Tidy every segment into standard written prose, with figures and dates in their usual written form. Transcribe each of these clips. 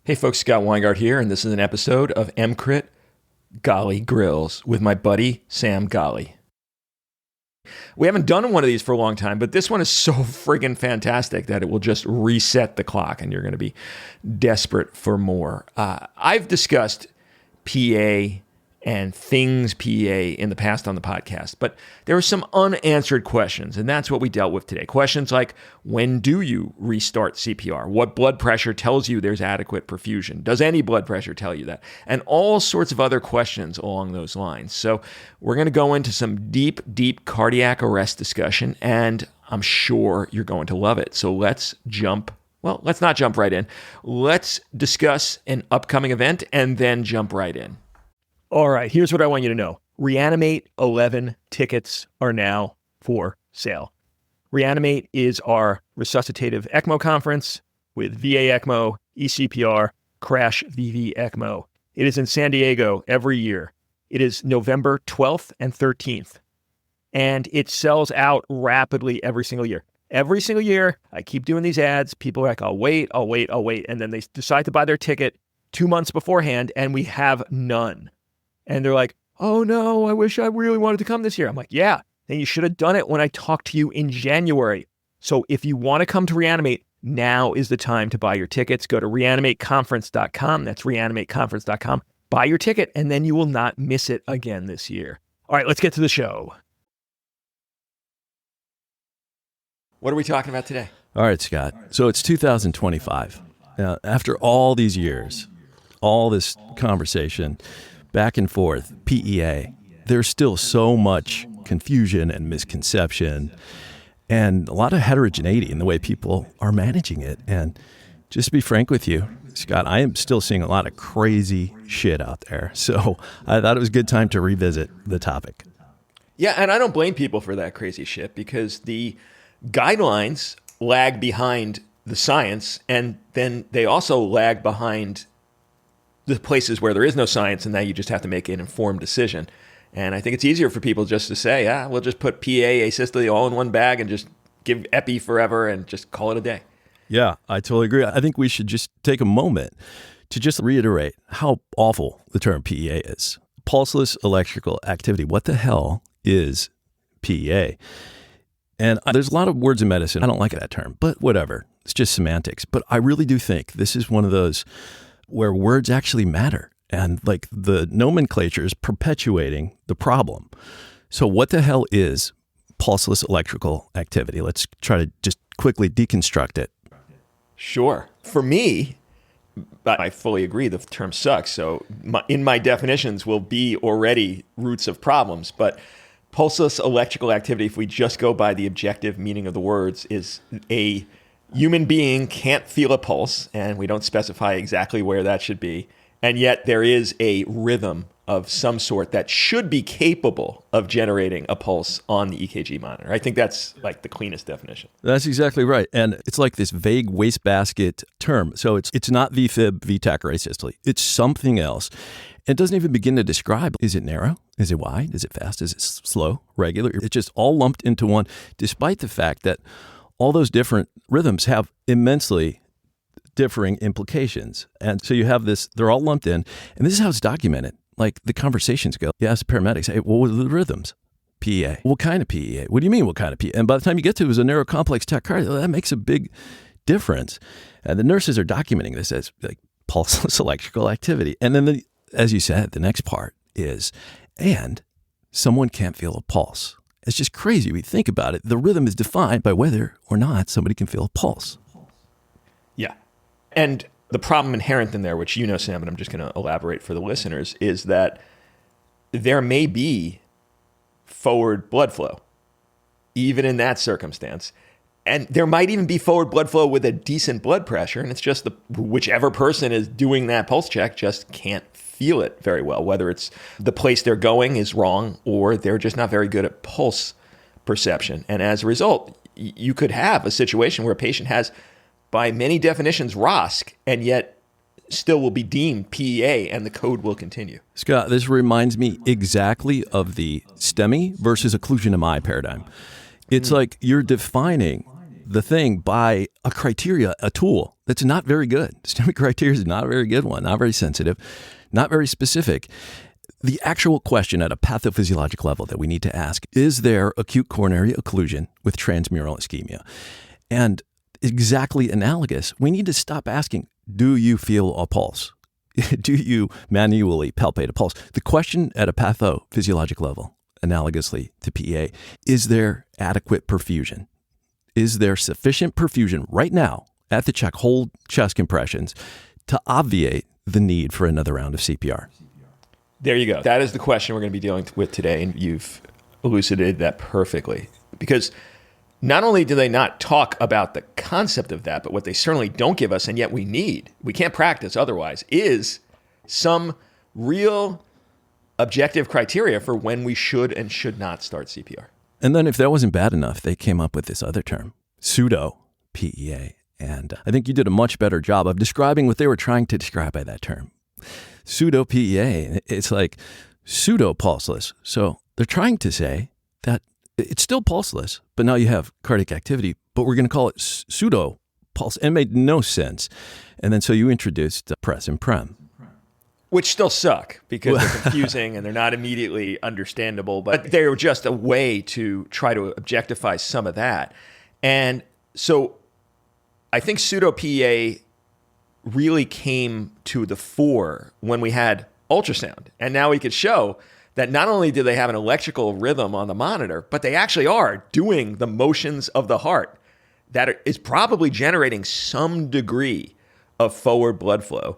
Hey folks, Scott Weingart here, and this is an episode of EMCrit Ghali Grills with my buddy Sam Ghali. We haven't done one of these for a long time, but this one is so friggin' fantastic that it will just reset the clock and you're going to be desperate for more. I've discussed PEA and things PEA in the past on the podcast, but there are some unanswered questions, and that's what we dealt with today. Questions like, when do you restart CPR? What blood pressure tells you there's adequate perfusion? Does any blood pressure tell you that? And all sorts of other questions along those lines. So we're going to go into some deep cardiac arrest discussion, and I'm sure you're going to love it. So let's not jump right in. Let's discuss an upcoming event and then jump right in. All right, here's what I want you to know. Reanimate 11 tickets are now for sale. Reanimate is our resuscitative ECMO conference with VA ECMO, eCPR, Crash VV ECMO. It is in San Diego every year. It is November 12th and 13th, and it sells out rapidly every single year. Every single year, I keep doing these ads. People are like, I'll wait. And then they decide to buy their ticket 2 months beforehand, and we have none. And they're like, oh no, I wish I really wanted to come this year. I'm like, yeah, then you should have done it when I talked to you in January. So if you want to come to Reanimate, now is the time to buy your tickets. Go to reanimateconference.com. That's reanimateconference.com. Buy your ticket, and then you will not miss it again this year. All right, let's get to the show. What are we talking about today? All right, Scott. So it's 2025. Now, after all these years, all this conversation, back and forth, PEA, there's still so much confusion and misconception and a lot of heterogeneity in the way people are managing it. And just to be frank with you, Scott, I am still seeing a lot of crazy shit out there. So I thought it was a good time to revisit the topic. Yeah, and I don't blame people for that crazy shit because the guidelines lag behind the science, and then they also lag behind the places where there is no science, and now you just have to make an informed decision. And I think it's easier for people just to say, we'll just put PEA, asystole all in one bag and just give epi forever and just call it a day. Yeah, I totally agree. I think we should just take a moment to just reiterate how awful the term PEA is. Pulseless electrical activity. What the hell is PEA? And there's a lot of words in medicine. I don't like that term, but whatever. It's just semantics. But I really do think this is one of those where words actually matter. And like the nomenclature is perpetuating the problem. So what the hell is pulseless electrical activity? Let's try to just quickly deconstruct it. Sure. For me, I fully agree the term sucks. So in my definitions will be already roots of problems. But pulseless electrical activity, if we just go by the objective meaning of the words, is a human being can't feel a pulse, and we don't specify exactly where that should be. And yet there is a rhythm of some sort that should be capable of generating a pulse on the EKG monitor. I think that's like the cleanest definition. That's exactly right. And it's like this vague wastebasket term. So it's not VFib, VTach, or asystole. It's something else. It doesn't even begin to describe, is it narrow? Is it wide? Is it fast? Is it slow? Regular? It's just all lumped into one, despite the fact that all those different rhythms have immensely differing implications. And so you have this, they're all lumped in, and this is how it's documented. Like the conversations go. You ask the paramedics, hey, what were the rhythms? PEA. What kind of PEA? What do you mean, what kind of PEA? And by the time you get to it was a neurocomplex tachycardia, that makes a big difference. And the nurses are documenting this as like pulseless electrical activity. And then, as you said, the next part is, and someone can't feel a pulse. It's just crazy. We think about it. The rhythm is defined by whether or not somebody can feel a pulse. Yeah. And the problem inherent in there, which you know, Sam, but I'm just going to elaborate for the listeners, is that there may be forward blood flow, even in that circumstance. And there might even be forward blood flow with a decent blood pressure, and it's just whichever person is doing that pulse check just can't feel it very well, whether it's the place they're going is wrong or they're just not very good at pulse perception. And as a result, you could have a situation where a patient has, by many definitions, ROSC, and yet still will be deemed PEA, and the code will continue. Scott, this reminds me exactly of the STEMI versus occlusion MI paradigm. It's like you're defining the thing by a criteria, a tool that's not very good. Systemic criteria is not a very good one, not very sensitive, not very specific. The actual question at a pathophysiologic level that we need to ask, is there acute coronary occlusion with transmural ischemia? And exactly analogous, we need to stop asking, do you feel a pulse? Do you manually palpate a pulse? The question at a pathophysiologic level, analogously to PEA, is there adequate perfusion? Is there sufficient perfusion right now at the check, hold chest compressions to obviate the need for another round of CPR? There you go. That is the question we're going to be dealing with today, and you've elucidated that perfectly. Because not only do they not talk about the concept of that, but what they certainly don't give us, and yet we can't practice otherwise, is some real objective criteria for when we should and should not start CPR. And then if that wasn't bad enough, they came up with this other term, pseudo PEA. And I think you did a much better job of describing what they were trying to describe by that term. Pseudo PEA, it's like pseudo pulseless. So they're trying to say that it's still pulseless, but now you have cardiac activity, but we're going to call it pseudo pulse. And it made no sense. And then so you introduced press and prem. Which still suck because they're confusing and they're not immediately understandable, but they're just a way to try to objectify some of that. And so I think pseudo PEA really came to the fore when we had ultrasound. And now we could show that not only do they have an electrical rhythm on the monitor, but they actually are doing the motions of the heart that is probably generating some degree of forward blood flow.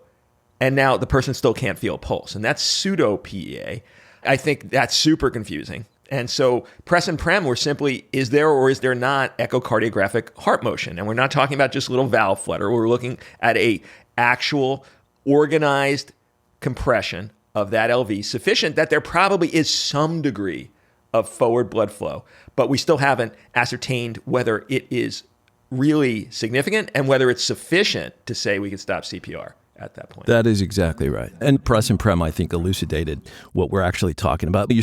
And now the person still can't feel a pulse. And that's pseudo PEA. I think that's super confusing. And so press and prem were simply, is there or is there not echocardiographic heart motion? And we're not talking about just little valve flutter. We're looking at a actual organized compression of that LV sufficient that there probably is some degree of forward blood flow. But we still haven't ascertained whether it is really significant and whether it's sufficient to say we can stop CPR at that point. That is exactly right. And press and prem, I think, elucidated what we're actually talking about. But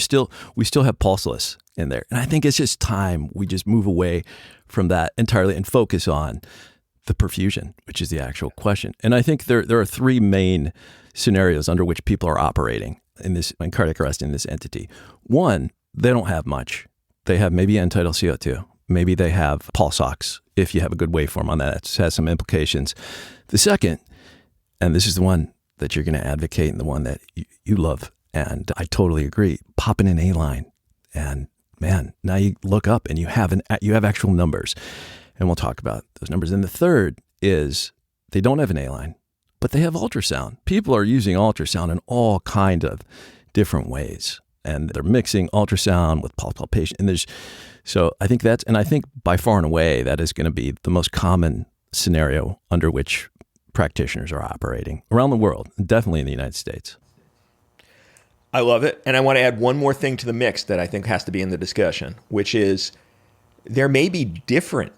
we still have pulseless in there. And I think it's just time we just move away from that entirely and focus on the perfusion, which is the actual question. And I think there are three main scenarios under which people are operating in cardiac arrest in this entity. One, they don't have much. They have maybe end-tidal CO2. Maybe they have pulse ox, if you have a good waveform on that. It has some implications. The second, and this is the one that you're going to advocate and the one that you love, and I totally agree, popping an A-line. And man, now you look up and you have actual numbers. And we'll talk about those numbers. And the third is they don't have an A-line, but they have ultrasound. People are using ultrasound in all kind of different ways. And they're mixing ultrasound with pulse palpation. And so I think by far and away, that is going to be the most common scenario under which practitioners are operating around the world, definitely in the United States. I love it. And I want to add one more thing to the mix that I think has to be in the discussion, which is there may be different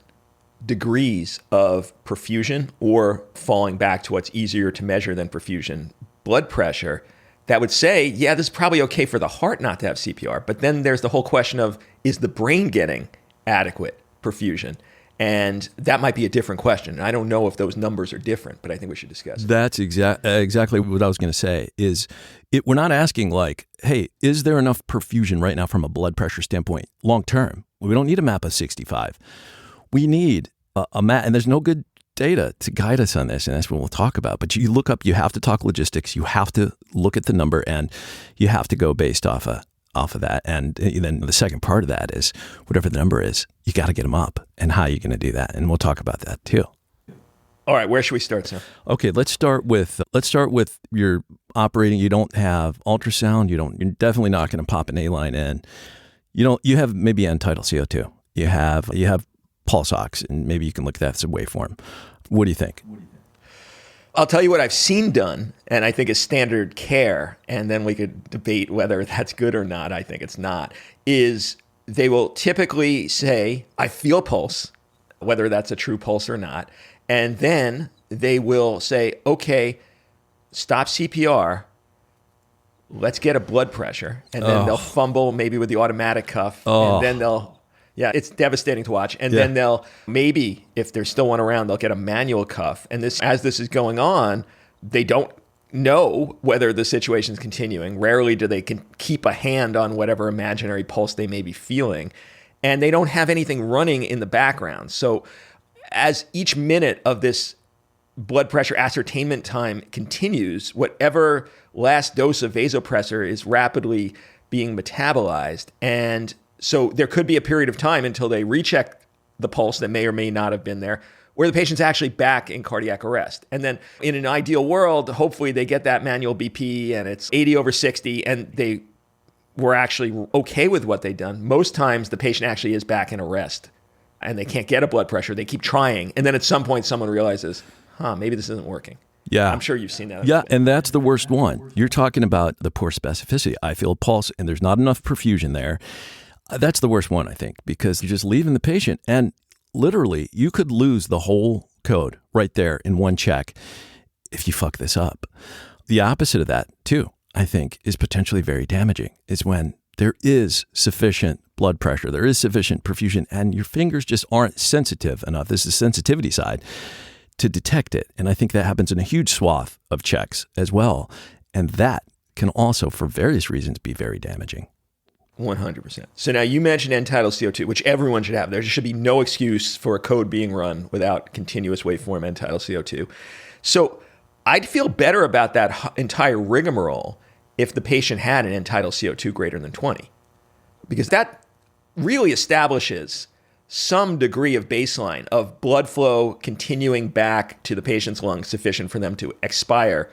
degrees of perfusion or falling back to what's easier to measure than perfusion, blood pressure, that would say, yeah, this is probably okay for the heart not to have CPR. But then there's the whole question of, is the brain getting adequate perfusion? And that might be a different question. I don't know if those numbers are different, but I think we should discuss it. That's exactly what I was going to say. We're not asking like, hey, is there enough perfusion right now from a blood pressure standpoint long term? We don't need a map of 65. We need a map, and there's no good data to guide us on this, and that's what we'll talk about. But you have to talk logistics, you have to look at the number, and you have to go based off of that. And then the second part of that is whatever the number is, you got to get them up, and how are you going to do that? And we'll talk about that too. All right, where should we start, sir? Okay, let's start with your operating. You don't have ultrasound. You're definitely not going to pop an A-line in. You have maybe end-tidal CO2. You have pulse ox, and maybe you can look at that as a waveform. What do you think? I'll tell you what I've seen done, and I think is standard care, and then we could debate whether that's good or not. I think it's not, is they will typically say, I feel pulse, whether that's a true pulse or not, and then they will say, okay, stop CPR, let's get a blood pressure, and then they'll fumble maybe with the automatic cuff, and then they'll Yeah, it's devastating to watch. And then they'll, maybe if there's still one around, they'll get a manual cuff. And this, as this is going on, they don't know whether the situation's continuing. Rarely do they keep a hand on whatever imaginary pulse they may be feeling. And they don't have anything running in the background. So as each minute of this blood pressure ascertainment time continues, whatever last dose of vasopressor is rapidly being metabolized. And so there could be a period of time until they recheck the pulse that may or may not have been there, where the patient's actually back in cardiac arrest. And then in an ideal world, hopefully they get that manual BP and it's 80/60 and they were actually okay with what they'd done. Most times the patient actually is back in arrest and they can't get a blood pressure. They keep trying. And then at some point someone realizes, maybe this isn't working. Yeah. I'm sure you've seen that. Yeah, and that's the worst one. You're talking about the poor specificity. I feel a pulse and there's not enough perfusion there. That's the worst one, I think, because you're just leaving the patient and literally you could lose the whole code right there in one check if you fuck this up. The opposite of that, too, I think, is potentially very damaging, is when there is sufficient blood pressure, there is sufficient perfusion, and your fingers just aren't sensitive enough. This is the sensitivity side to detect it. And I think that happens in a huge swath of checks as well. And that can also, for various reasons, be very damaging. 100%. So now you mentioned end-tidal CO2, which everyone should have. There should be no excuse for a code being run without continuous waveform end-tidal CO2. So I'd feel better about that entire rigmarole if the patient had an end-tidal CO2 greater than 20, because that really establishes some degree of baseline of blood flow continuing back to the patient's lungs sufficient for them to expire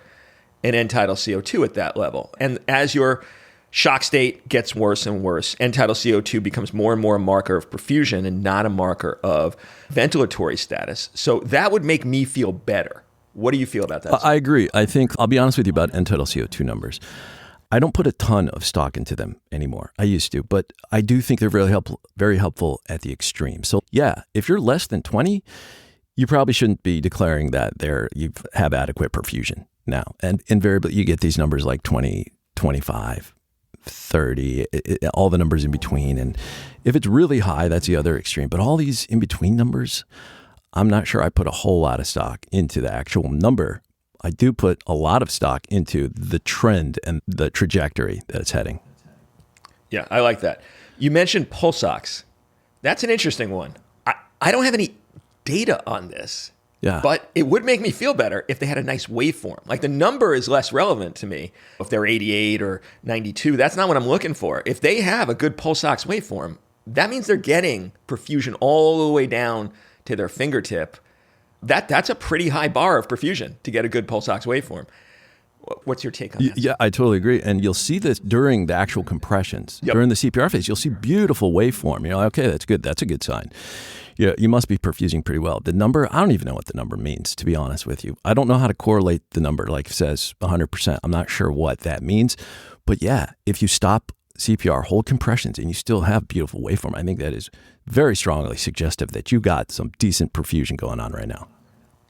an end-tidal CO2 at that level. And as your shock state gets worse and worse, end-tidal CO2 becomes more and more a marker of perfusion and not a marker of ventilatory status. So that would make me feel better. What do you feel about that? I agree. I think, I'll be honest with you about end-tidal CO2 numbers. I don't put a ton of stock into them anymore. I used to, but I do think they're very helpful at the extreme. So yeah, if you're less than 20, you probably shouldn't be declaring that you have adequate perfusion now. And invariably, you get these numbers like 20, 25, 30, all the numbers in between. And if it's really high, that's the other extreme. But all these in between numbers, I'm not sure I put a whole lot of stock into the actual number. I do put a lot of stock into the trend and the trajectory that it's heading. Yeah, I like that. You mentioned pulse ox. That's an interesting one. I don't have any data on this. Yeah. But it would make me feel better if they had a nice waveform. Like the number is less relevant to me. If they're 88 or 92, that's not what I'm looking for. If they have a good pulse ox waveform, that means they're getting perfusion all the way down to their fingertip. That's a pretty high bar of perfusion to get a good pulse ox waveform. What's your take on that? Yeah, I totally agree. And you'll see this during the actual compressions. Yep. During the CPR phase, you'll see beautiful waveform. You're like, okay, that's good. That's a good sign. Yeah, you must be perfusing pretty well. The number, I don't even know what the number means, to be honest with you. I don't know how to correlate the number, like it says 100%. I'm not sure what that means. But yeah, if you stop CPR, hold compressions, and you still have beautiful waveform, I think that is very strongly suggestive that you got some decent perfusion going on right now.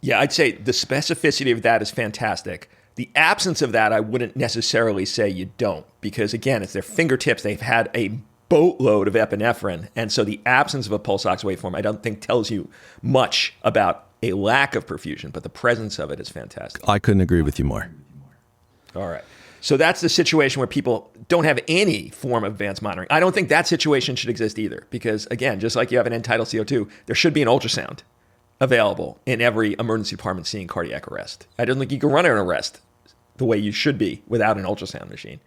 Yeah, I'd say the specificity of that is fantastic. The absence of that, I wouldn't necessarily say you don't, because again, it's their fingertips. They've had a boatload of epinephrine. And so the absence of a pulse ox waveform, I don't think tells you much about a lack of perfusion, but the presence of it is fantastic. I couldn't agree with you more. All right. So that's the situation where people don't have any form of advanced monitoring. I don't think that situation should exist either, because again, just like you have an end-tidal CO2, there should be an ultrasound available in every emergency department seeing cardiac arrest. I don't think you can run an arrest the way you should be without an ultrasound machine.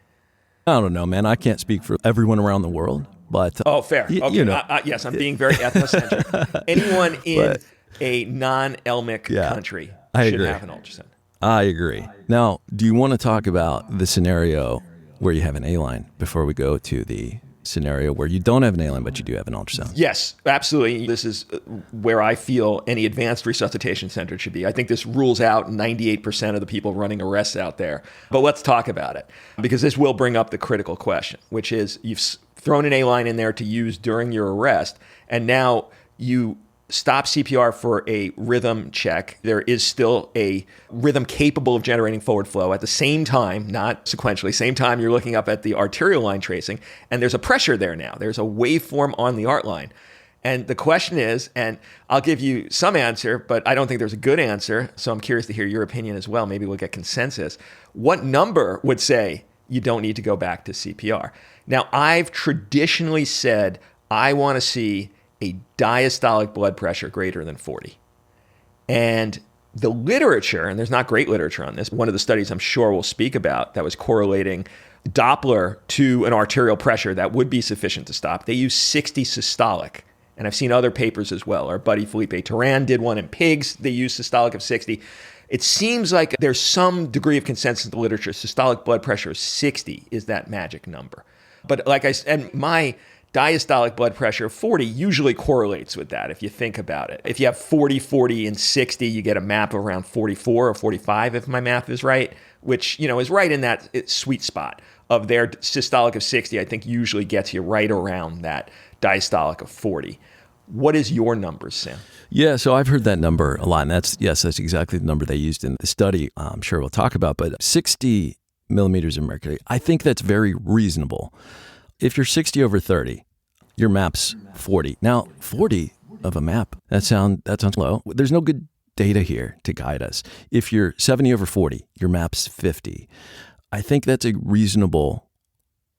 I don't know, man. I can't speak for everyone around the world, but oh, fair. Okay. You know. Yes, I'm being very ethnocentric. Anyone in a non-ELMIC country should have an ultrasound. I agree. Now, do you want to talk about the scenario where you have an A-line before we go to the scenario where you don't have an A-line, but you do have an ultrasound? Yes, absolutely. This is where I feel any advanced resuscitation center should be. I think this rules out 98% of the people running arrests out there. But let's talk about it, because this will bring up the critical question, which is you've thrown an A-line in there to use during your arrest, and now you stop CPR for a rhythm check. There is still a rhythm capable of generating forward flow at the same time, not sequentially, same time you're looking up at the arterial line tracing, and there's a pressure there now. There's a waveform on the art line. And the question is, and I'll give you some answer, but I don't think there's a good answer. So I'm curious to hear your opinion as well. Maybe we'll get consensus. What number would say you don't need to go back to CPR? Now, I've traditionally said I want to see a diastolic blood pressure greater than 40. And the literature, and there's not great literature on this, one of the studies I'm sure we'll speak about that was correlating Doppler to an arterial pressure that would be sufficient to stop. They use 60 systolic. And I've seen other papers as well. Our buddy Felipe Turan did one in pigs. They used systolic of 60. It seems like there's some degree of consensus in the literature. Systolic blood pressure of 60 is that magic number. But like I said, my diastolic blood pressure of 40 usually correlates with that if you think about it. If you have 40, 40, and 60, you get a map of around 44 or 45 if my math is right, which is right in that sweet spot of their systolic of 60, I think usually gets you right around that diastolic of 40. What is your number, Sam? Yeah, so I've heard that number a lot, and that's exactly the number they used in the study. I'm sure we'll talk about, but 60 millimeters of mercury, I think that's very reasonable. If you're 60 over 30, your map's 40. Now, 40 of a map, that sounds low. There's no good data here to guide us. If you're 70 over 40, your map's 50. I think that's a reasonable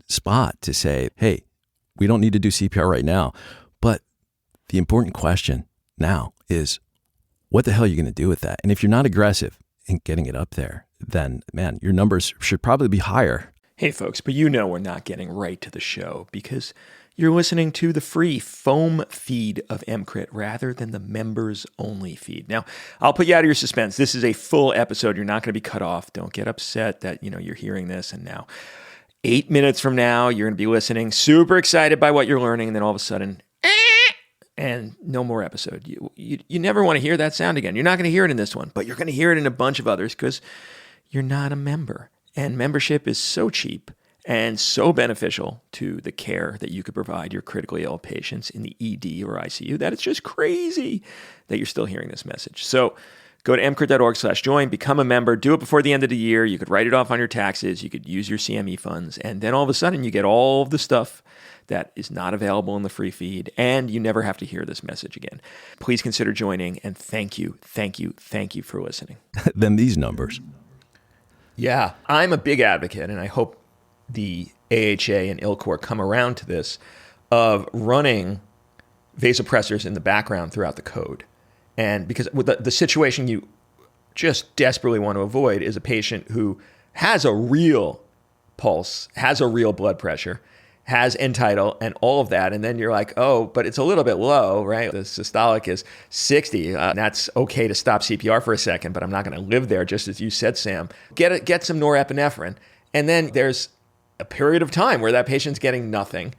spot to say, hey, we don't need to do CPR right now. But the important question now is, what the hell are you going to do with that? And if you're not aggressive in getting it up there, then, man, your numbers should probably be higher. Hey, folks, but we're not getting right to the show because you're listening to the free foam feed of EMCrit rather than the members-only feed. Now, I'll put you out of your suspense. This is a full episode. You're not going to be cut off. Don't get upset that you're hearing this and now 8 minutes from now, you're going to be listening, super excited by what you're learning, and then all of a sudden, and no more episode. You never want to hear that sound again. You're not going to hear it in this one, but you're going to hear it in a bunch of others because you're not a member. And membership is so cheap and so beneficial to the care that you could provide your critically ill patients in the ED or ICU that it's just crazy that you're still hearing this message. So go to emcrit.org/join, become a member, do it before the end of the year. You could write it off on your taxes. You could use your CME funds. And then all of a sudden you get all of the stuff that is not available in the free feed, and you never have to hear this message again. Please consider joining, and thank you for listening. Then these numbers. Yeah, I'm a big advocate, and I hope the AHA and ILCOR come around to this, of running vasopressors in the background throughout the code. And because with the situation you just desperately want to avoid is a patient who has a real pulse, has a real blood pressure, has end tidal and all of that. And then you're like, oh, but it's a little bit low, right? The systolic is 60. That's okay to stop CPR for a second, but I'm not going to live there, just as you said, Sam. Get some norepinephrine. And then there's a period of time where that patient's getting nothing.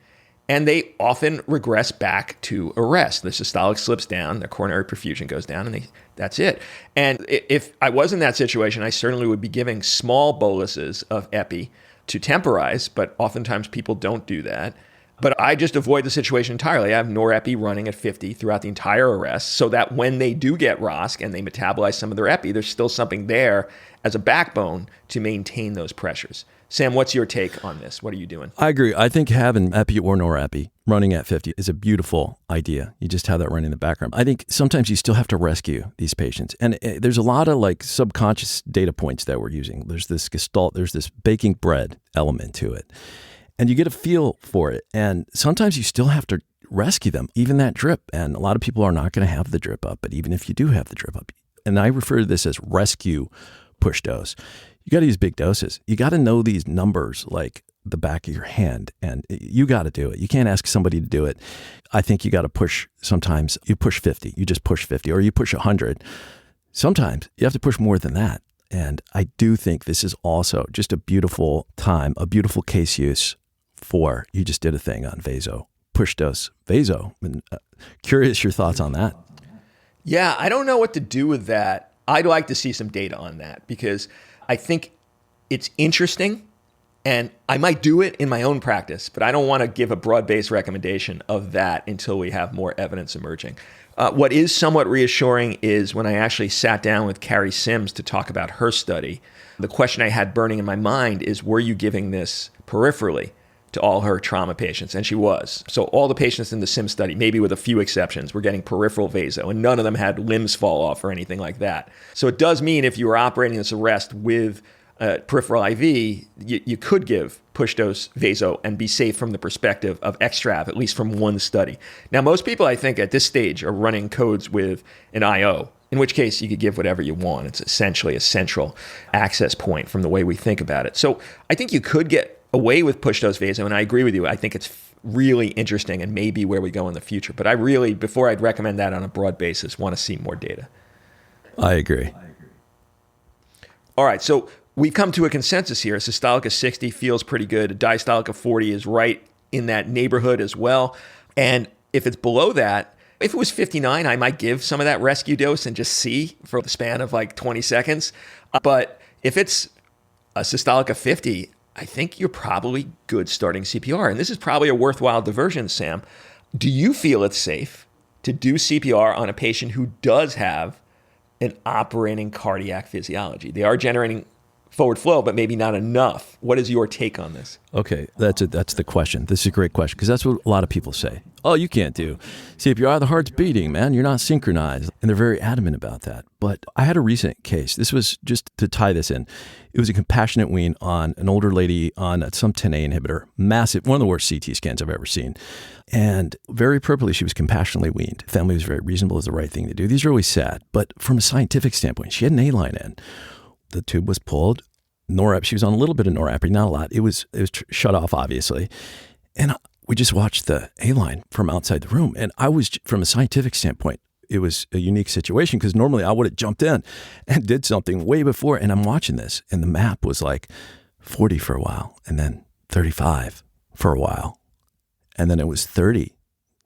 And they often regress back to arrest. The systolic slips down, the coronary perfusion goes down, and that's it. And if I was in that situation, I certainly would be giving small boluses of epi to temporize, but oftentimes people don't do that. But I just avoid the situation entirely. I have norepi running at 50 throughout the entire arrest so that when they do get ROSC and they metabolize some of their epi, there's still something there as a backbone to maintain those pressures. Sam, what's your take on this? What are you doing? I agree. I think having epi or norepi running at 50 is a beautiful idea. You just have that running in the background. I think sometimes you still have to rescue these patients. And there's a lot of like subconscious data points that we're using. There's this gestalt, there's this baking bread element to it. And you get a feel for it. And sometimes you still have to rescue them, even that drip. And a lot of people are not going to have the drip up. But even if you do have the drip up, and I refer to this as rescue push dose, you got to use big doses. You got to know these numbers like the back of your hand, and you got to do it. You can't ask somebody to do it. I think you got to push. Sometimes you push 50, you just push 50, or you push 100. Sometimes you have to push more than that. And I do think this is also just a beautiful time, a beautiful case use for, you just did a thing on vaso, push dose vaso. And curious your thoughts on that. Yeah, I don't know what to do with that. I'd like to see some data on that because I think it's interesting and I might do it in my own practice, but I don't want to give a broad-based recommendation of that until we have more evidence emerging. What is somewhat reassuring is when I actually sat down with Carrie Sims to talk about her study, the question I had burning in my mind is, were you giving this peripherally? to all her trauma patients, and she was. So all the patients in the SIM study, maybe with a few exceptions, were getting peripheral vaso, and none of them had limbs fall off or anything like that. So it does mean if you were operating this arrest with peripheral IV, you could give push dose vaso and be safe from the perspective of extrav, at least from one study. Now, most people, I think, at this stage are running codes with an IO, in which case you could give whatever you want. It's essentially a central access point from the way we think about it. So I think you could get away with push dose vaso, and I agree with you. I think it's really interesting and maybe where we go in the future. But I really, before I'd recommend that on a broad basis, want to see more data. I agree. All right, so we've come to a consensus here. A systolic of 60 feels pretty good. A diastolic of 40 is right in that neighborhood as well. And if it's below that, if it was 59, I might give some of that rescue dose and just see for the span of like 20 seconds. But if it's a systolic of 50, I think you're probably good starting CPR. And this is probably a worthwhile diversion, Sam. Do you feel it's safe to do CPR on a patient who does have an operating cardiac physiology? They are generating forward flow, but maybe not enough. What is your take on this? Okay, that's the question. This is a great question because that's what a lot of people say. Oh, you can't do CPR. The heart's beating, man. You're not synchronized. And they're very adamant about that. But I had a recent case. This was just to tie this in. It was a compassionate wean on an older lady on some 10A inhibitor. Massive, one of the worst CT scans I've ever seen. And very appropriately, she was compassionately weaned. Family was very reasonable. It was the right thing to do. These are always sad. But from a scientific standpoint, she had an A-line in. The tube was pulled. She was on a little bit of norepinephrine, not a lot. It was shut off, obviously. And we just watched the A-line from outside the room. And I was, from a scientific standpoint, it was a unique situation because normally I would have jumped in and did something way before. And I'm watching this, and the map was like 40 for a while, and then 35 for a while, and then it was 30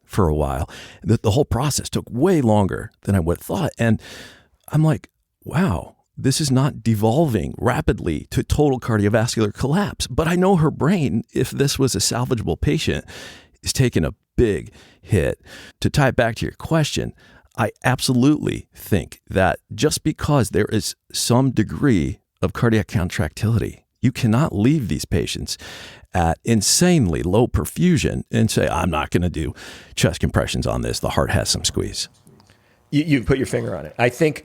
for a while. The whole process took way longer than I would have thought. And I'm like, wow, this is not devolving rapidly to total cardiovascular collapse. But I know her brain, if this was a salvageable patient, is taking a big hit. To tie it back to your question, I absolutely think that just because there is some degree of cardiac contractility, you cannot leave these patients at insanely low perfusion and say, I'm not going to do chest compressions on this. The heart has some squeeze. You've put your finger on it. I think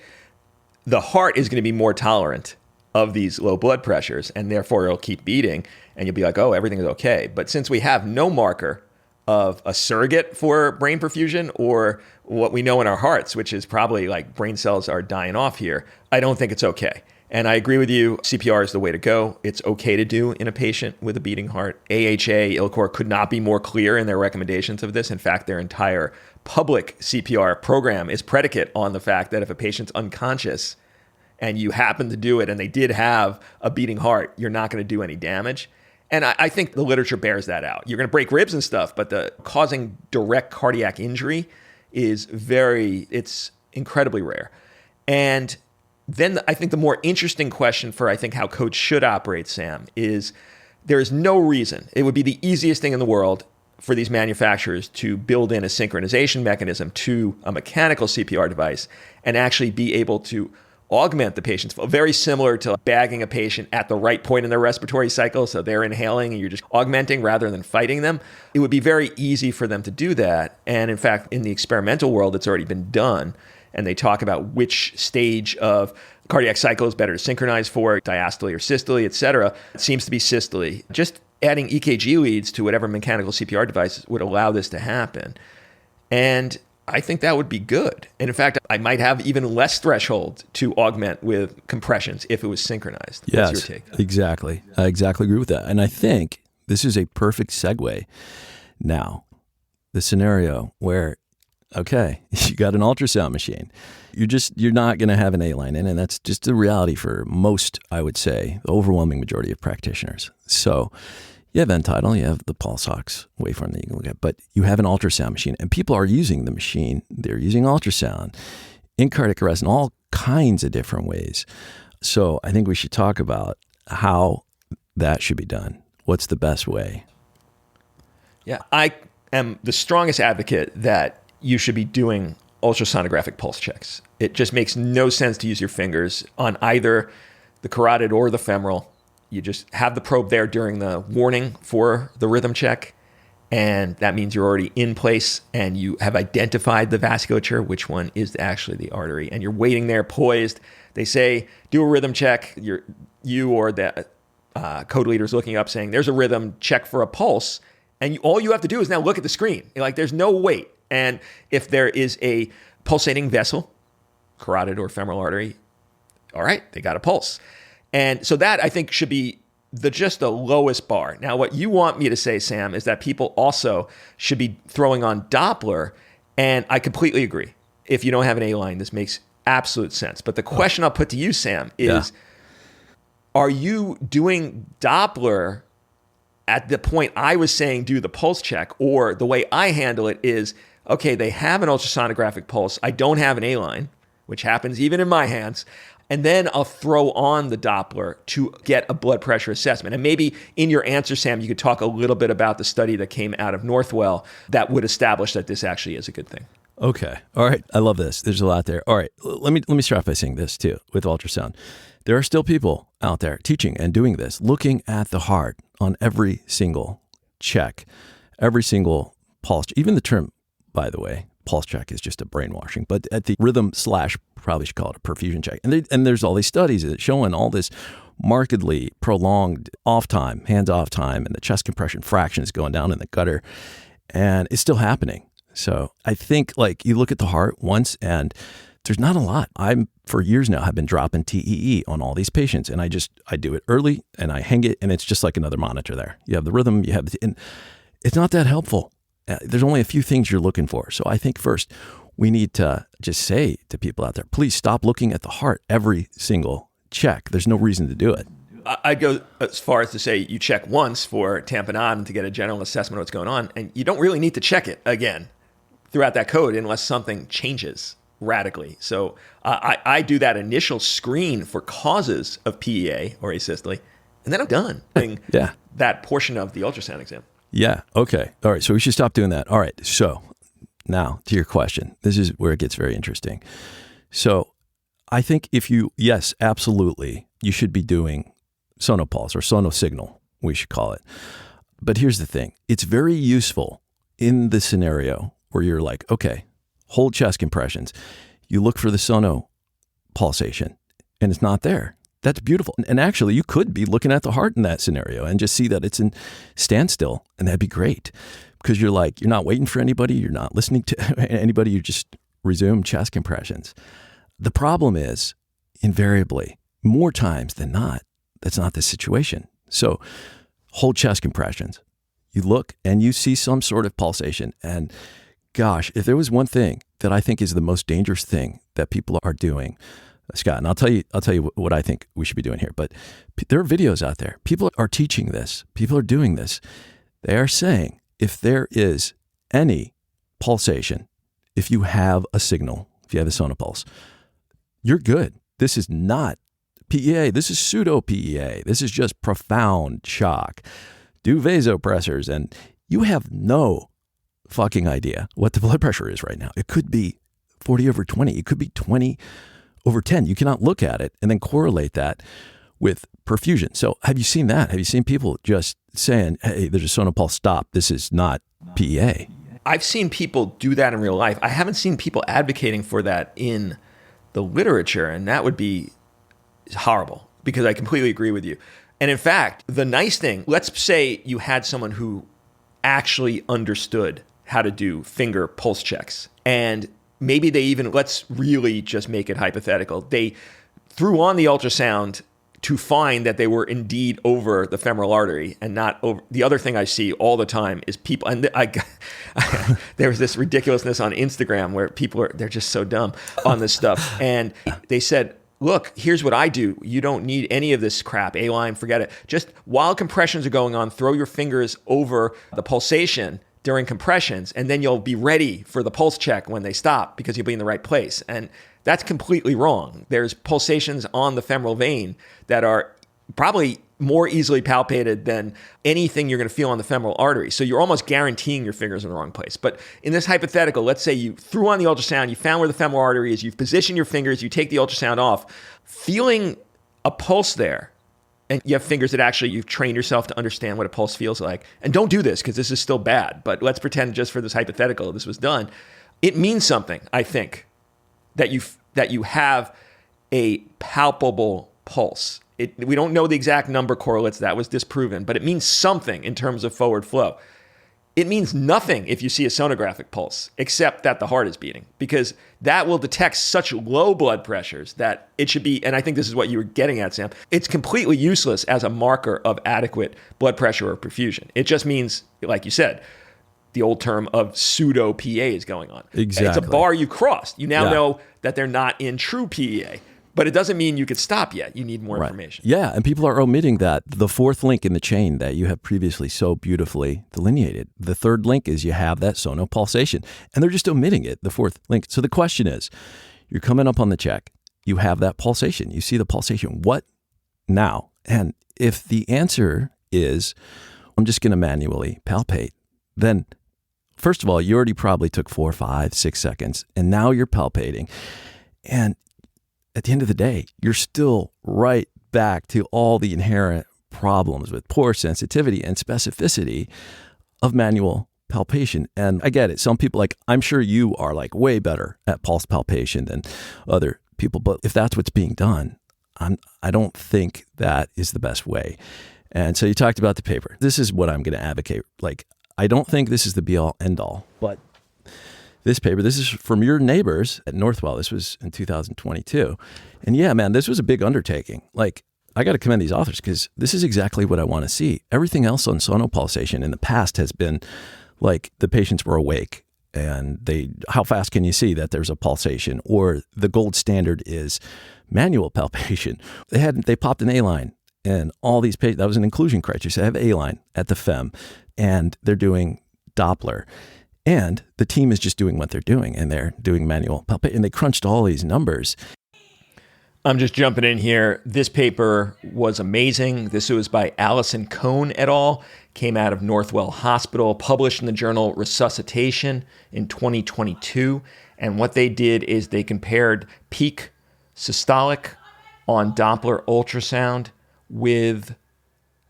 the heart is going to be more tolerant of these low blood pressures, and therefore it'll keep beating, and you'll be like, oh, everything is okay. But since we have no marker of a surrogate for brain perfusion or what we know in our hearts, which is probably like brain cells are dying off here, I don't think it's okay. And I agree with you, CPR is the way to go. It's okay to do in a patient with a beating heart. AHA, ILCOR could not be more clear in their recommendations of this. In fact, their entire public CPR program is predicate on the fact that if a patient's unconscious and you happen to do it and they did have a beating heart, you're not going to do any damage. And I think the literature bears that out. You're going to break ribs and stuff, but the causing direct cardiac injury is it's incredibly rare. And then I think the more interesting question for I think how coach should operate, Sam, is there is no reason. It would be the easiest thing in the world for these manufacturers to build in a synchronization mechanism to a mechanical CPR device and actually be able to augment the patient's flow, very similar to bagging a patient at the right point in their respiratory cycle. So they're inhaling and you're just augmenting rather than fighting them. It would be very easy for them to do that. And in fact, in the experimental world, it's already been done. And they talk about which stage of cardiac cycle is better to synchronize for, diastole or systole, et cetera. It seems to be systole. Just adding EKG leads to whatever mechanical CPR device would allow this to happen. And I think that would be good. And in fact, I might have even less threshold to augment with compressions if it was synchronized. Yes, what's your take? Exactly. I exactly agree with that. And I think this is a perfect segue. Now, the scenario where, okay, you got an ultrasound machine. You're not going to have an A-line in, and that's just the reality for most, I would say, the overwhelming majority of practitioners. So you have end tidal, you have the pulse ox waveform that you can look at, but you have an ultrasound machine, and people are using the machine. They're using ultrasound in cardiac arrest in all kinds of different ways. So I think we should talk about how that should be done. What's the best way? Yeah, I am the strongest advocate that you should be doing ultrasonographic pulse checks. It just makes no sense to use your fingers on either the carotid or the femoral You just have the probe there during the warning for the rhythm check. And that means you're already in place and you have identified the vasculature, which one is actually the artery. And you're waiting there poised. They say, do a rhythm check. You or the code leader's looking up saying, there's a rhythm, check for a pulse. And all you have to do is now look at the screen. Like, there's no wait. And if there is a pulsating vessel, carotid or femoral artery, all right, they got a pulse. And so that, I think, should be just the lowest bar. Now, what you want me to say, Sam, is that people also should be throwing on Doppler. And I completely agree. If you don't have an A-line, this makes absolute sense. But the question I'll put to you, Sam, is are you doing Doppler at the point I was saying do the pulse check? Or the way I handle it is, okay, they have an ultrasonographic pulse. I don't have an A-line, which happens even in my hands. And then I'll throw on the Doppler to get a blood pressure assessment. And maybe in your answer, Sam, you could talk a little bit about the study that came out of Northwell that would establish that this actually is a good thing. Okay. All right. I love this. There's a lot there. All right. Let me start off by saying this too with ultrasound. There are still people out there teaching and doing this, looking at the heart on every single check, every single pulse. Even the term, by the way, pulse check is just a brainwashing, but at the rhythm / probably should call it a perfusion check. And there's all these studies that showing all this markedly prolonged off time, hands off time, and the chest compression fraction is going down in the gutter, and it's still happening. So I think, like, you look at the heart once and there's not a lot. For years now, have been dropping TEE on all these patients, and I do it early and I hang it, and it's just like another monitor there. You have the rhythm, and it's not that helpful. There's only a few things you're looking for. So I think first we need to just say to people out there, please stop looking at the heart every single check. There's no reason to do it. I'd go as far as to say you check once for tamponade to get a general assessment of what's going on, and you don't really need to check it again throughout that code unless something changes radically. So I do that initial screen for causes of PEA or asystole, and then I'm done doing that portion of the ultrasound exam. Yeah. Okay. All right. So we should stop doing that. All right. So now to your question, this is where it gets very interesting. So I think yes, absolutely, you should be doing sonopulse or sonosignal, we should call it. But here's the thing. It's very useful in the scenario where you're like, okay, hold chest compressions. You look for the sono pulsation and it's not there. That's beautiful. And actually, you could be looking at the heart in that scenario and just see that it's in standstill, and that'd be great because you're not waiting for anybody. You're not listening to anybody. You just resume chest compressions. The problem is, invariably, more times than not, that's not the situation. So hold chest compressions. You look and you see some sort of pulsation. And gosh, if there was one thing that I think is the most dangerous thing that people are doing, Scott, and I'll tell you what I think we should be doing here. But there are videos out there. People are teaching this. People are doing this. They are saying if there is any pulsation, if you have a signal, if you have a sonopulse, you're good. This is not PEA. This is pseudo PEA. This is just profound shock. Do vasopressors, and you have no fucking idea what the blood pressure is right now. It could be 40/20. It could be 20/10. You cannot look at it and then correlate that with perfusion. So have you seen that? Have you seen people just saying, hey, there's a sonopulse, stop. This is not PEA. I've seen people do that in real life. I haven't seen people advocating for that in the literature, and that would be horrible because I completely agree with you. And in fact, the nice thing, let's say you had someone who actually understood how to do finger pulse checks, and maybe they even, let's really just make it hypothetical, they threw on the ultrasound to find that they were indeed over the femoral artery and not over. The other thing I see all the time is people, and there's this ridiculousness on Instagram where they're just so dumb on this stuff. And they said, look, here's what I do. You don't need any of this crap. A-line, forget it. Just while compressions are going on, throw your fingers over the pulsation during compressions, and then you'll be ready for the pulse check when they stop because you'll be in the right place. And that's completely wrong. There's pulsations on the femoral vein that are probably more easily palpated than anything you're going to feel on the femoral artery. So you're almost guaranteeing your fingers in the wrong place. But in this hypothetical, let's say you threw on the ultrasound, you found where the femoral artery is, you've positioned your fingers, you take the ultrasound off, feeling a pulse there and you have fingers that actually you've trained yourself to understand what a pulse feels like. And don't do this because this is still bad, but let's pretend just for this hypothetical this was done. It means something, I think, that you have a palpable pulse. We don't know the exact number correlates, that was disproven, but it means something in terms of forward flow. It means nothing if you see a sonographic pulse, except that the heart is beating, because that will detect such low blood pressures that it should be, and I think this is what you were getting at, Sam, it's completely useless as a marker of adequate blood pressure or perfusion. It just means, like you said, the old term of pseudo PEA is going on. Exactly. It's a bar you crossed. You now know that they're not in true PEA. But it doesn't mean you could stop yet. You need more information. Yeah, and people are omitting that. The fourth link in the chain that you have previously so beautifully delineated. The third link is you have that sonopulsation, and they're just omitting it, the fourth link. So the question is, you're coming up on the check, you have that pulsation, you see the pulsation. What now? And if the answer is, I'm just going to manually palpate, then first of all, you already probably took 4, 5, 6 seconds, and now you're palpating. And at the end of the day, you're still right back to all the inherent problems with poor sensitivity and specificity of manual palpation. And I get it. Some people, like, I'm sure you are like way better at pulse palpation than other people. But if that's what's being done, I don't think that is the best way. And so you talked about the paper. This is what I'm going to advocate. Like, I don't think this is the be all end all, but this paper, this is from your neighbors at Northwell. This was in 2022. And yeah, man, this was a big undertaking. Like, I got to commend these authors because this is exactly what I want to see. Everything else on sonopulsation in the past has been like the patients were awake and how fast can you see that there's a pulsation? Or the gold standard is manual palpation. They popped an A-line and all these patients, that was an inclusion criteria. So they have A-line at the FEM and they're doing Doppler. And the team is just doing what they're doing, and they're doing manual palpation. And they crunched all these numbers. I'm just jumping in here. This paper was amazing. This was by Allison Cohn et al., came out of Northwell Hospital, published in the journal Resuscitation in 2022. And what they did is they compared peak systolic on Doppler ultrasound with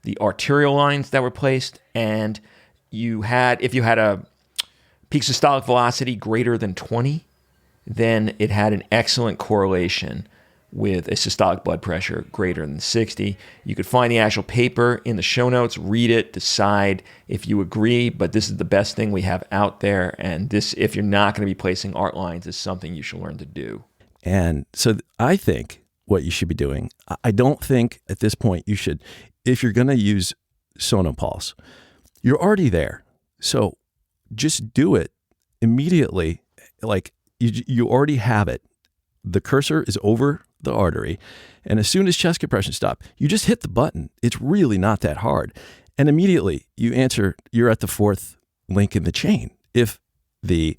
the arterial lines that were placed. And if you had a peak systolic velocity greater than 20, then it had an excellent correlation with a systolic blood pressure greater than 60. You could find the actual paper in the show notes, read it, decide if you agree, but this is the best thing we have out there. And this, if you're not going to be placing art lines, is something you should learn to do. And so I think what you should be doing, I don't think at this point you should, if you're going to use Sonopulse, you're already there. So just do it immediately. Like you already have it. The cursor is over the artery. And as soon as chest compression stop, you just hit the button. It's really not that hard. And immediately you answer, you're at the fourth link in the chain. If the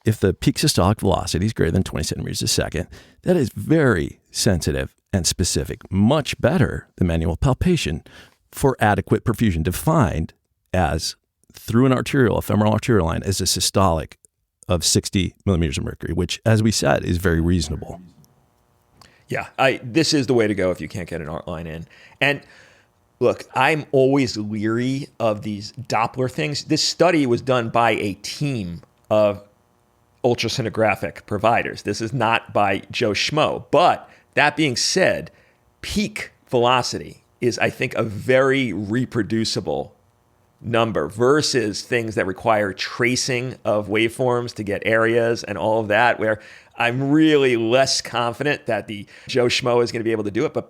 peak systolic velocity is greater than 20 centimeters a second, that is very sensitive and specific, much better than manual palpation for adequate perfusion, defined as through an femoral arterial line as a systolic of 60 millimeters of mercury, which, as we said, is very reasonable. Yeah, this is the way to go if you can't get an art line in. And look, I'm always leery of these Doppler things. This study was done by a team of ultrasonographic providers. This is not by Joe Schmo. But that being said, peak velocity is, I think, a very reproducible number versus things that require tracing of waveforms to get areas and all of that, where I'm really less confident that the Joe Schmo is going to be able to do it. But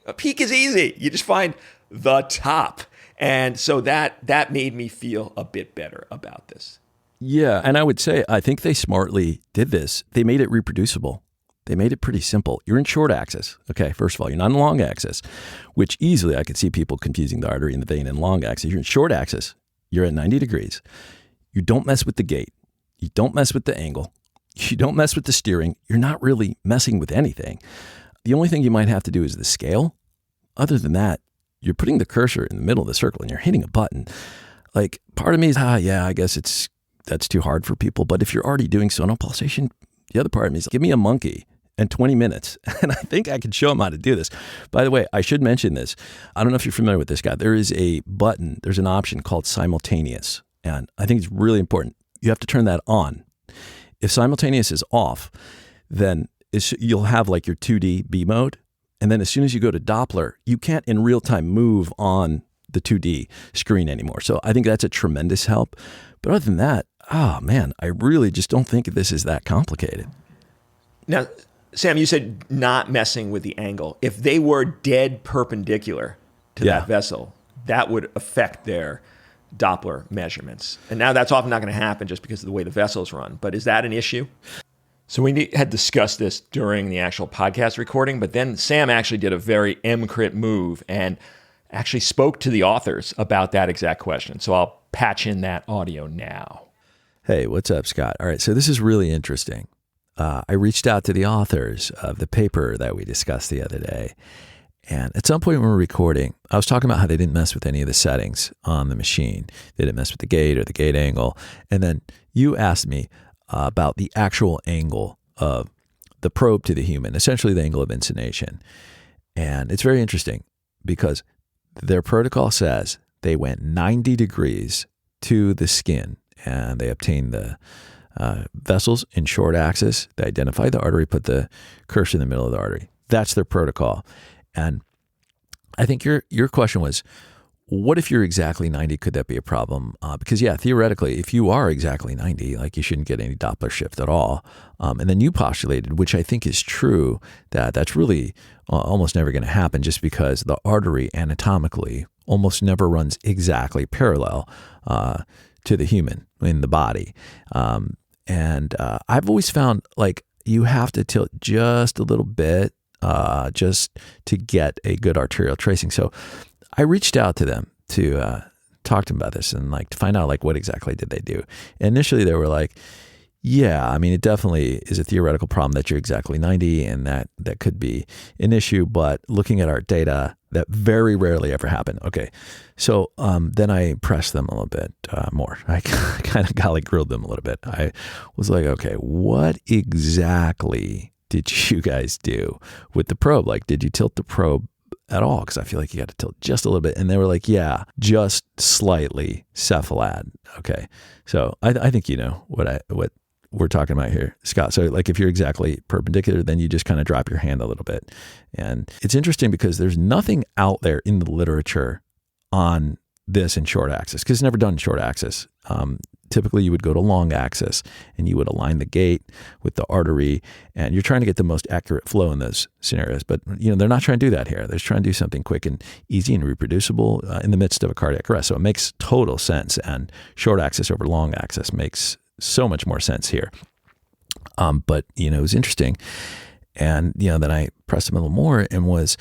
a peak is easy. You just find the top. And so that made me feel a bit better about this. Yeah, and I would say, I think they smartly did this. They made it reproducible. They made it pretty simple. You're in short axis. Okay, first of all, you're not in long axis, which easily I could see people confusing the artery and the vein in long axis. You're in short axis. You're at 90 degrees. You don't mess with the gate. You don't mess with the angle. You don't mess with the steering. You're not really messing with anything. The only thing you might have to do is the scale. Other than that, you're putting the cursor in the middle of the circle and you're hitting a button. Like, part of me is, yeah, I guess that's too hard for people. But if you're already doing sonopulsation, the other part of me is, give me a monkey and 20 minutes. And I think I could show him how to do this. By the way, I should mention this. I don't know if you're familiar with this guy. There is a button, there's an option called simultaneous. And I think it's really important. You have to turn that on. If simultaneous is off, then you'll have like your 2D B mode. And then as soon as you go to Doppler, you can't in real time move on the 2D screen anymore. So I think that's a tremendous help. But other than that, oh man, I really just don't think this is that complicated. Now, Sam, you said not messing with the angle. If they were dead perpendicular to that vessel, that would affect their Doppler measurements. And now that's often not going to happen just because of the way the vessel's run. But is that an issue? So we had discussed this during the actual podcast recording, but then Sam actually did a very EMCrit move and actually spoke to the authors about that exact question. So I'll patch in that audio now. Hey, what's up, Scott? All right, so this is really interesting. I reached out to the authors of the paper that we discussed the other day. And at some point when we were recording, I was talking about how they didn't mess with any of the settings on the machine. They didn't mess with the gate or the gate angle. And then you asked me about the actual angle of the probe to the human, essentially the angle of incination. And it's very interesting because their protocol says they went 90 degrees to the skin and they obtained the vessels in short axis. They identified the artery, put the cursor in the middle of the artery. That's their protocol. And I think your question was, what if you're exactly 90? Could that be a problem? Because theoretically, if you are exactly 90, like you shouldn't get any Doppler shift at all. And then you postulated, which I think is true, that that's really almost never going to happen just because the artery anatomically almost never runs exactly parallel to the human in the body. And I've always found like you have to tilt just a little bit just to get a good arterial tracing. So I reached out to them to talk to them about this and like to find out like what exactly did they do. Initially, they were like, yeah, I mean, it definitely is a theoretical problem that you're exactly 90 and that could be an issue. But looking at our data, that very rarely ever happened. Okay. So then I pressed them a little bit more. I kind of Ghali grilled them a little bit. I was like, okay, what exactly did you guys do with the probe? Like, did you tilt the probe at all? Because I feel like you got to tilt just a little bit. And they were like, yeah, just slightly cephalad. Okay. So I think you know what we're talking about here, Scott. So like if you're exactly perpendicular, then you just kind of drop your hand a little bit. And it's interesting because there's nothing out there in the literature on this in short axis, because it's never done in short axis. Typically you would go to long axis and you would align the gate with the artery and you're trying to get the most accurate flow in those scenarios. But they're not trying to do that here. They're trying to do something quick and easy and reproducible in the midst of a cardiac arrest. So it makes total sense. And short axis over long axis makes so much more sense here. But it was interesting. And, then I pressed him a little more and was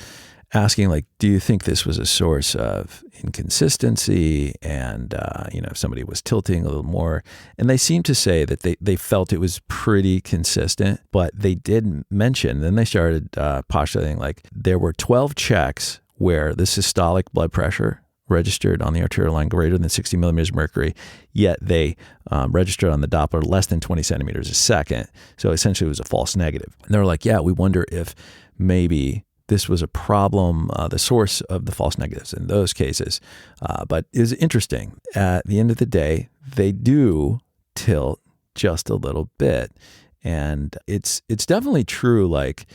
asking, like, do you think this was a source of inconsistency? And, if somebody was tilting a little more. And they seemed to say that they felt it was pretty consistent, but they did mention, then they started postulating, like, there were 12 checks where the systolic blood pressure registered on the arterial line greater than 60 millimeters of mercury, yet they registered on the Doppler less than 20 centimeters a second. So essentially it was a false negative. And they were like, yeah, we wonder if maybe this was a problem, the source of the false negatives in those cases. But it was interesting. At the end of the day, they do tilt just a little bit. And it's definitely true. Like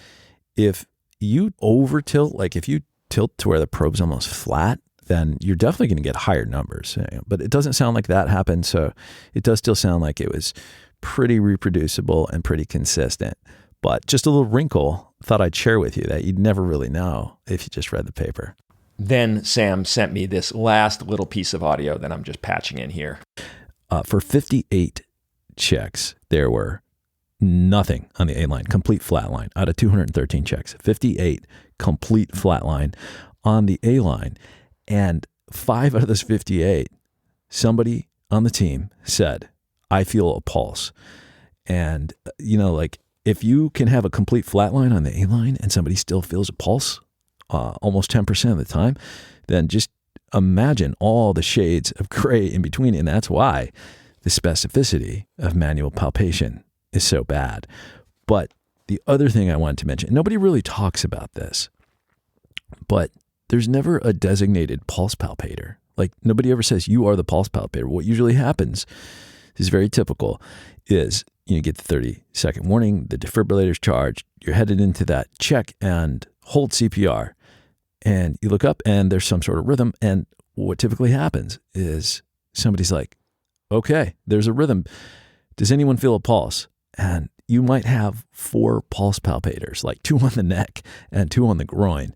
if you over tilt, like if you tilt to where the probe's almost flat, then you're definitely going to get higher numbers. But it doesn't sound like that happened. So it does still sound like it was pretty reproducible and pretty consistent. But just a little wrinkle thought I'd share with you that you'd never really know if you just read the paper. Then Sam sent me this last little piece of audio that I'm just patching in here. For 58 checks, there were nothing on the A line, complete flat line out of 213 checks. 58 complete flat line on the A line. And 5 out of those 58, somebody on the team said, I feel a pulse. And, like if you can have a complete flat line on the A line and somebody still feels a pulse almost 10% of the time, then just imagine all the shades of gray in between. And that's why the specificity of manual palpation is so bad. But The other thing I wanted to mention, nobody really talks about this, but there's never a designated pulse palpator. Like nobody ever says you are the pulse palpator. What usually happens is very typical is you get the 30-second warning, the defibrillator's charged, you're headed into that check and hold CPR. And you look up and there's some sort of rhythm. And what typically happens is somebody's like, okay, there's a rhythm. Does anyone feel a pulse? And you might have 4 pulse palpators, like 2 on the neck and 2 on the groin.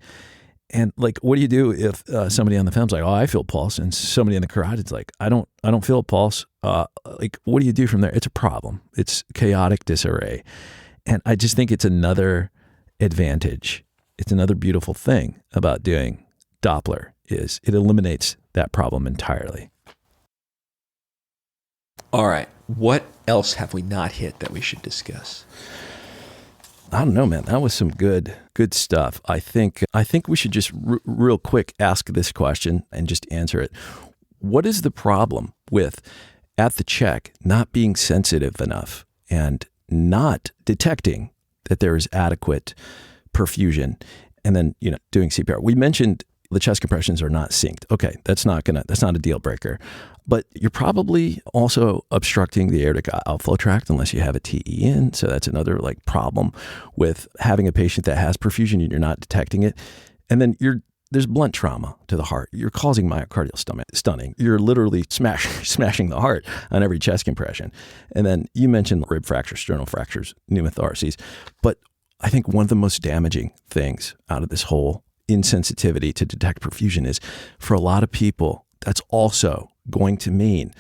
And like, what do you do if somebody on the film's like, oh, I feel pulse, and somebody in the carotide's like, I don't feel a pulse. Like, what do you do from there? It's a problem. It's chaotic disarray. And I just think it's another advantage. It's another beautiful thing about doing Doppler is it eliminates that problem entirely. All right. What else have we not hit that we should discuss? I don't know, man. That was some good stuff. I think we should just real quick ask this question and just answer it. What is the problem with at the check not being sensitive enough and not detecting that there is adequate perfusion and then, doing CPR? We mentioned the chest compressions are not synced. Okay, that's not a deal breaker. But you're probably also obstructing the aortic outflow tract unless you have a TE in. So that's another problem with having a patient that has perfusion and you're not detecting it. And then there's blunt trauma to the heart. You're causing myocardial stunning. You're literally smashing the heart on every chest compression. And then you mentioned rib fractures, sternal fractures, pneumothoraces. But I think one of the most damaging things out of this whole insensitivity to detect perfusion is for a lot of people, that's also going to mean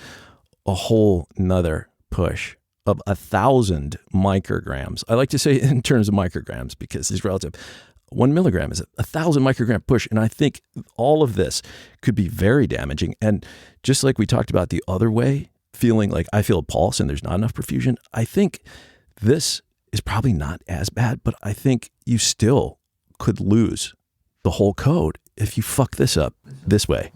a whole nother push of 1,000 micrograms. I like to say in terms of micrograms because it's relative. 1 milligram is 1,000 microgram push. And I think all of this could be very damaging. And just like we talked about the other way, feeling like I feel a pulse and there's not enough perfusion, I think this is probably not as bad, but I think you still could lose the whole code if you fuck this up this way.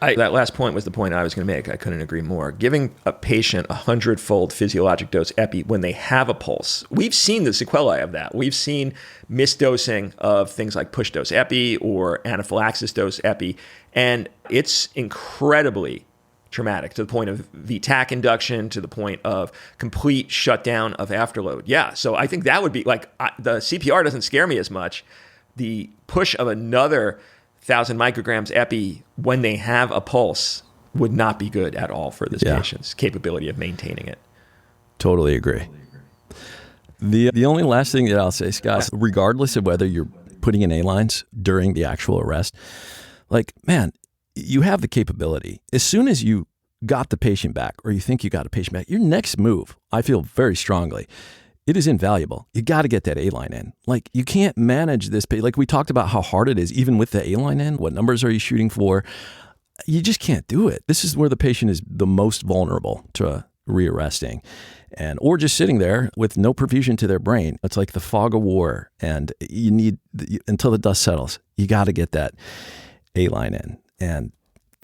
That last point was the point I was going to make. I couldn't agree more. Giving a patient 100-fold physiologic dose epi when they have a pulse. We've seen the sequelae of that. We've seen misdosing of things like push dose epi or anaphylaxis dose epi. And it's incredibly traumatic to the point of VTAC induction, to the point of complete shutdown of afterload. Yeah, so I think that would be the CPR doesn't scare me as much. The push of another 1,000 micrograms epi when they have a pulse would not be good at all for this patient's capability of maintaining it. Totally agree. The only last thing that I'll say, Scott, regardless of whether you're putting in A-lines during the actual arrest, man, you have the capability. As soon as you got the patient back or you think you got a patient back, your next move, I feel very strongly, it is invaluable. You got to get that A-line in. You can't manage this. We talked about how hard it is, even with the A-line in. What numbers are you shooting for? You just can't do it. This is where the patient is the most vulnerable to rearresting or just sitting there with no perfusion to their brain. It's like the fog of war. And you need, until the dust settles, you got to get that A-line in. And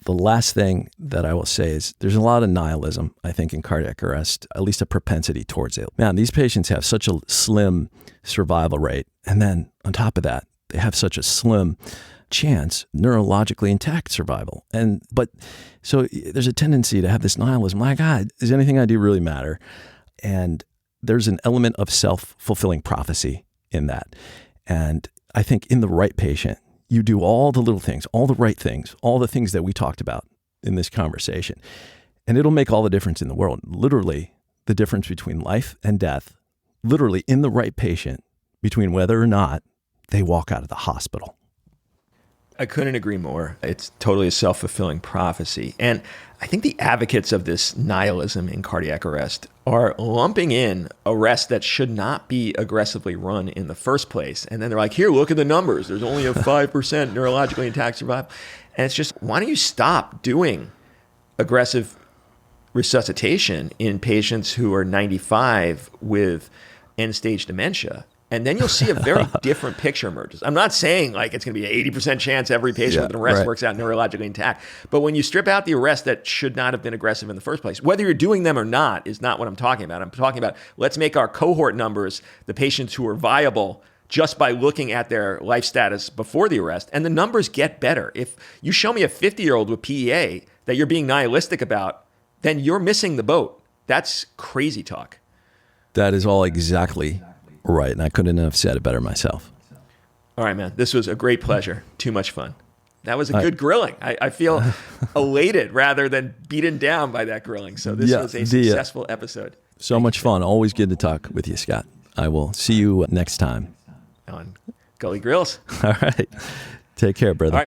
the last thing that I will say is there's a lot of nihilism, I think, in cardiac arrest, at least a propensity towards it. Man, these patients have such a slim survival rate. And then on top of that, they have such a slim chance, neurologically intact survival. So there's a tendency to have this nihilism. God, does anything I do really matter? And there's an element of self-fulfilling prophecy in that. And I think in the right patient, you do all the little things, all the right things, all the things that we talked about in this conversation. And it'll make all the difference in the world. Literally, the difference between life and death, literally in the right patient, between whether or not they walk out of the hospital. I couldn't agree more. It's totally a self-fulfilling prophecy. And I think the advocates of this nihilism in cardiac arrest are lumping in arrests that should not be aggressively run in the first place. And then they're like, here, look at the numbers. There's only a 5% neurologically intact survival. And it's just, why don't you stop doing aggressive resuscitation in patients who are 95 with end-stage dementia And then you'll see a very different picture emerges. I'm not saying like it's going to be an 80% chance every patient with an arrest works out neurologically intact. But when you strip out the arrest that should not have been aggressive in the first place, whether you're doing them or not is not what I'm talking about. I'm talking about let's make our cohort numbers the patients who are viable just by looking at their life status before the arrest. And the numbers get better. If you show me a 50-year-old with PEA that you're being nihilistic about, then you're missing the boat. That's crazy talk. That is all exactly right. And I couldn't have said it better myself. All right, man. This was a great pleasure. Too much fun. That was a good grilling. I feel elated rather than beaten down by that grilling. So this was a successful episode. So much fun. Always good to talk with you, Scott. I will see you next time on Ghali Grills. All right. Take care, brother. All right.